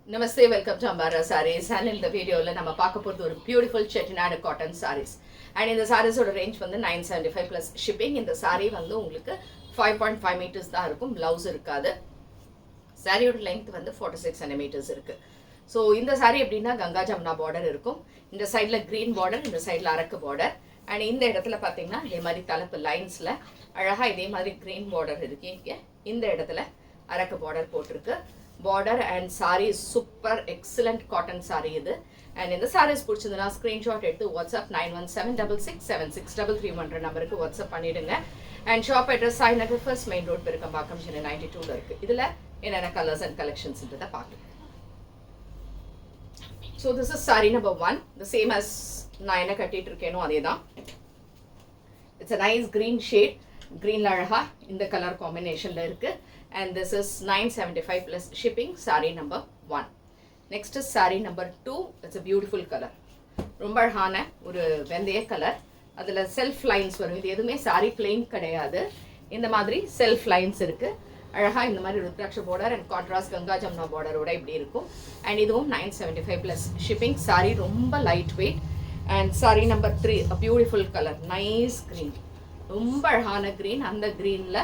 Namaste, welcome to Ambara Sarees. And in the video, நம்ம பார்க்க போறது ஒரு beautiful chettinad cotton sarees. And இந்த sarees ஓட range வந்து 975 plus shipping. இந்த saree வந்து உங்களுக்கு 5.5 meters தான் இருக்கும், blouse இருக்காது. saree ஓட length வந்து 46 centimeters இருக்கு. So இந்த saree எப்படின்னா கங்கா ஜமுனா border இருக்கும். இந்த சைடுல green border, இந்த சைடுல அரக்கு border. And இந்த இடத்துல பாத்தீங்கன்னா இதே மாதிரி தலப்பு லைன்ஸ்ல அழகா இதே மாதிரி green border இருக்கு. இந்த இடத்துல அரக்கு border போட்டிருக்கு. Border and saree is super excellent cotton saree இது. And இந்த sarees பிடிச்சதுன்னா screenshot எடுத்து WhatsApp 9176676331 நம்பருக்கு WhatsApp பண்ணிடுங்க. And shop address Sainagar First Main Road Perukkambakkam Chennai 92ல இருக்கு. இதுல என்னென்ன colors and collections ன்றத பார்க்கலாம். So this is saree number 1, the same as நான் என்ன கட்டிட்டு இருக்கேனோ அதேதான். It's a nice green shade. Green அழகா இந்த color combinationல இருக்கு. And this is 975 plus shipping, saree number 1. Next is saree number 2. It's a beautiful color. ரொம்ப அழகான ஒரு வெந்தய கலர். அதுல செல்ஃப் லைன்ஸ் வரும். இது எதுவுமே saree plain கிடையாது. இந்த மாதிரி செல்ஃப் லைன்ஸ் இருக்கு. அழகா இந்த மாதிரி ருத்ராட்ச border and contrast Ganga Jamuna border ஓட இப்படி இருக்கும். And இதுவும் 975 plus shipping. saree ரொம்ப light weight. And saree number 3, a beautiful color, nice green. ரொம்ப அழகான green. அந்த greenல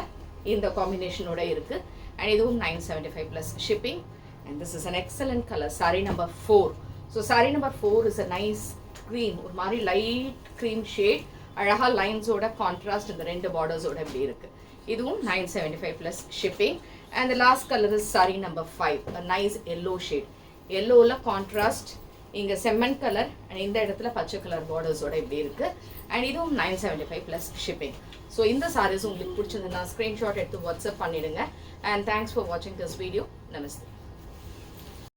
இந்த combination ஓட இருக்கு. And இதுவும் 975 plus shipping. And this is an excellent color, saree number 4. So saree number 4 is a nice cream, ஒரு மாதிரி light cream shade. அழகா lines ஓட contrast இந்த ரெண்டு borders ஓட இப்படி இருக்கு. இதுவும் 975 plus shipping. And the last color is saree number 5, a nice yellow shade. Yellowல contrast இங்க செம்மன் கலர் and இந்த இடத்துல பச்சை கலர் borders ஓட இப்படி இருக்கு. And இதுவும் 975 plus shipping. So இந்த sarees உங்களுக்கு பிடிச்சிருந்தா screenshot எடுத்து WhatsApp பண்ணிடுங்க. And thanks for watching this video. Namaste.